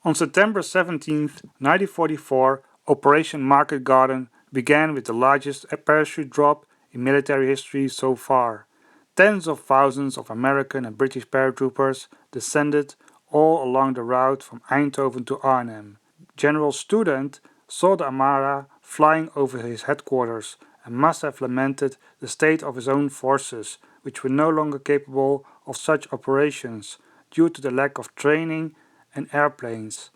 On September 17, 1944, Operation Market Garden began with the largest parachute drop in military history so far. Tens of thousands of American and British paratroopers descended all along the route from Eindhoven to Arnhem. General Student saw the Armada flying over his headquarters and must have lamented the state of his own forces, which were no longer capable of such operations due to the lack of training and airplanes.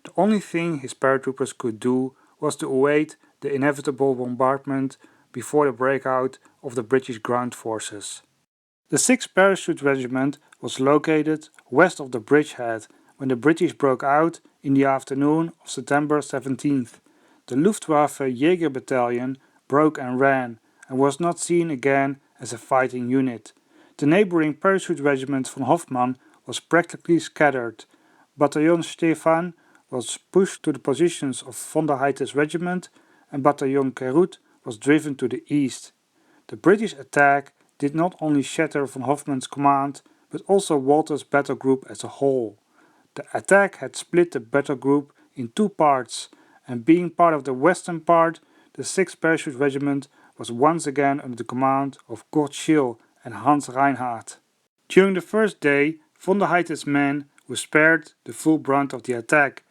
The only thing his paratroopers could do was to await the inevitable bombardment before the breakout of the British ground forces. The 6th Parachute Regiment was located west of the bridgehead when the British broke out in the afternoon of September 17th. The Luftwaffe Jäger Battalion broke and ran and was not seen again as a fighting unit. The neighboring Parachute Regiment von Hoffmann was practically scattered. Battalion Stefan was pushed to the positions of von der Heydte's regiment and Battalion Carentan was driven to the east. The British attack did not only shatter von Hoffmann's command but also Walter's battle group as a whole. The attack had split the battle group in two parts, and being part of the western part, the 6th Parachute Regiment was once again under the command of Kurt Schill and Hans Reinhardt. During the first day, von der Heydte's men were spared the full brunt of the attack,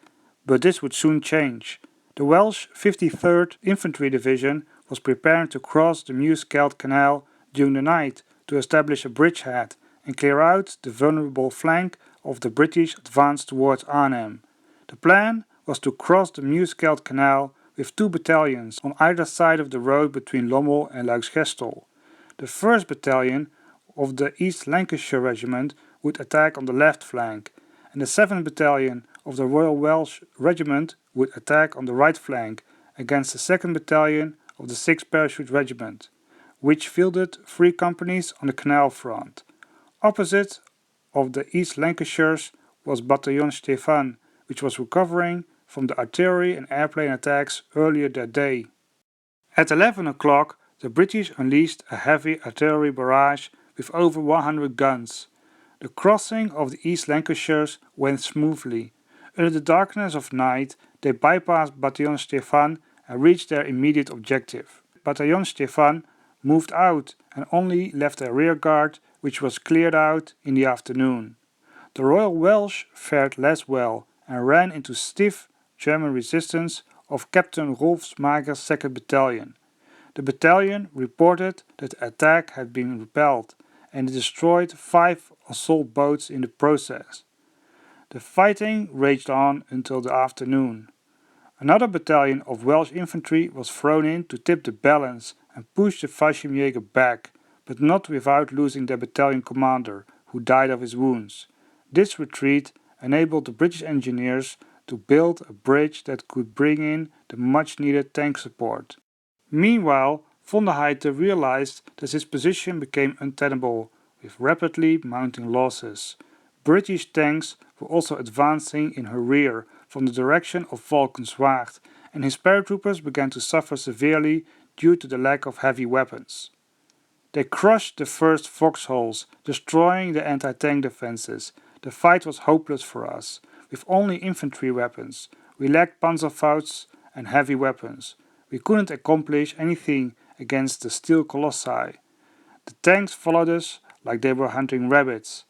but this would soon change. The Welsh 53rd Infantry Division was preparing to cross the Muss Canal during the night to establish a bridgehead and clear out the vulnerable flank of the British advance towards Arnhem. The plan was to cross the Muss Canal with 2 battalions on either side of the road between Lommel and LXXXVIII. The 1st Battalion of the East Lancashire Regiment would attack on the left flank, and the 7th Battalion of the Royal Welsh Regiment would attack on the right flank against the 2nd Battalion of the 6th Parachute Regiment, which fielded 3 companies on the canal front. Opposite of the East Lancashires was Battalion Stefan, which was recovering from the artillery and airplane attacks earlier that day. At 11 o'clock, the British unleashed a heavy artillery barrage with over 100 guns. The crossing of the East Lancashires went smoothly. Under the darkness of night, they bypassed Battalion Stefan and reached their immediate objective. Battalion Stefan moved out and only left a rear guard, which was cleared out in the afternoon. The Royal Welsh fared less well and ran into stiff German resistance of Captain Rolf Mager's 2nd Battalion. The battalion reported that the attack had been repelled and it destroyed 5 assault boats in the process. The fighting raged on until the afternoon. Another battalion of Welsh infantry was thrown in to tip the balance and push the Fallschirmjäger back, but not without losing their battalion commander, who died of his wounds. This retreat enabled the British engineers to build a bridge that could bring in the much-needed tank support. Meanwhile, von der Heydte realized that his position became untenable, with rapidly mounting losses. British tanks were also advancing in her rear from the direction of Valkenswaard, and his paratroopers began to suffer severely due to the lack of heavy weapons. They crushed the first foxholes, destroying the anti-tank defenses. The fight was hopeless for us. With only infantry weapons, we lacked Panzerfausts and heavy weapons. We couldn't accomplish anything against the steel colossi. The tanks followed us like they were hunting rabbits.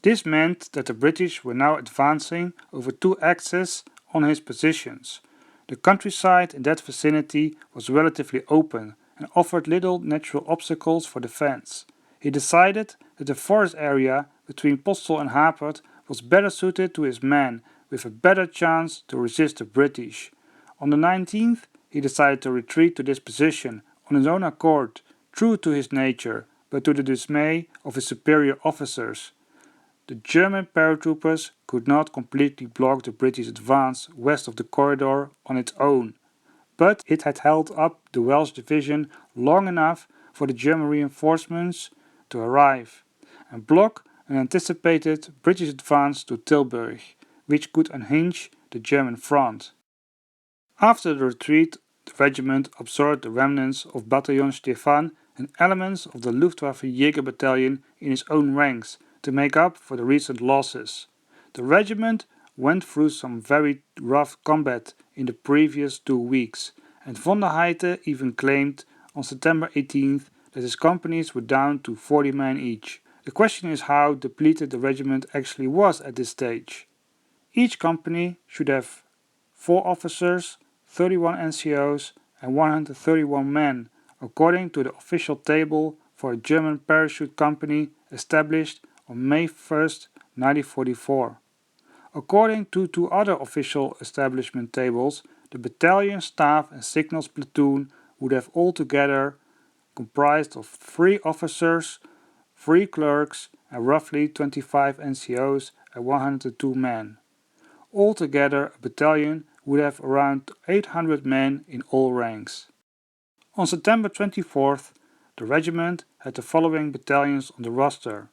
This meant that the British were now advancing over 2 axes on his positions. The countryside in that vicinity was relatively open and offered little natural obstacles for defense. He decided that the forest area between Postel and Hapert was better suited to his men, with a better chance to resist the British. On the 19th, he decided to retreat to this position on his own accord, true to his nature, but to the dismay of his superior officers. The German paratroopers could not completely block the British advance west of the corridor on its own, but it had held up the Welsh division long enough for the German reinforcements to arrive and block an anticipated British advance to Tilburg, which could unhinge the German front. After the retreat, the regiment absorbed the remnants of Battalion Stefan and elements of the Luftwaffe Jäger Battalion in its own ranks, to make up for the recent losses. The regiment went through some very rough combat in the previous 2 weeks, and von der Heydte even claimed on September 18th that his companies were down to 40 men each. The question is how depleted the regiment actually was at this stage. Each company should have 4 officers, 31 NCOs and 131 men, according to the official table for a German parachute company established on May 1st, 1944. According to 2 other official establishment tables, the battalion, staff and signals platoon would have altogether comprised of 3 officers, 3 clerks and roughly 25 NCOs and 102 men. Altogether, a battalion would have around 800 men in all ranks. On September 24th, the regiment had the following battalions on the roster.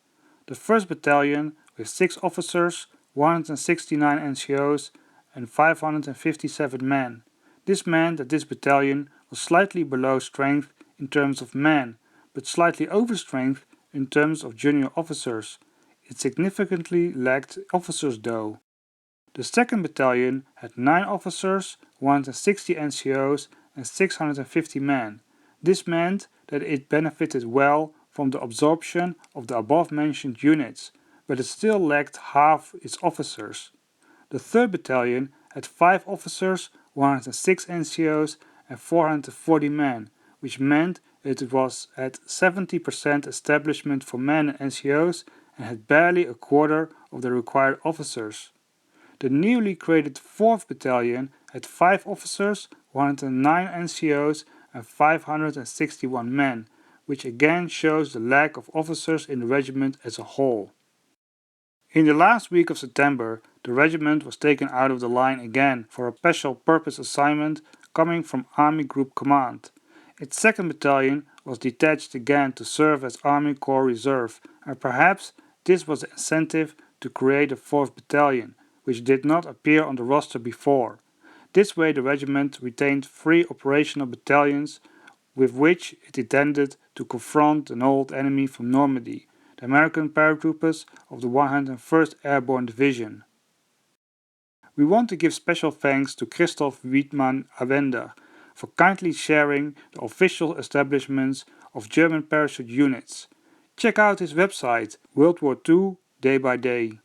The 1st Battalion with 6 officers, 169 NCOs and 557 men. This meant that this battalion was slightly below strength in terms of men, but slightly over strength in terms of junior officers. It significantly lacked officers though. The 2nd Battalion had 9 officers, 160 NCOs and 650 men. This meant that it benefited well from the absorption of the above-mentioned units, but it still lacked half its officers. The 3rd Battalion had 5 officers, 106 NCOs and 440 men, which meant that it was at 70% establishment for men and NCOs and had barely a quarter of the required officers. The newly created 4th Battalion had 5 officers, 109 NCOs and 561 men, which again shows the lack of officers in the regiment as a whole. In the last week of September, the regiment was taken out of the line again for a special purpose assignment coming from Army Group Command. Its 2nd Battalion was detached again to serve as Army Corps Reserve, and perhaps this was the incentive to create a 4th Battalion, which did not appear on the roster before. This way the regiment retained 3 operational battalions with which it intended to confront an old enemy from Normandy, the American paratroopers of the 101st Airborne Division. We want to give special thanks to Christoph Wiedmann-Awender for kindly sharing the official establishments of German parachute units. Check out his website, World War II Day by Day.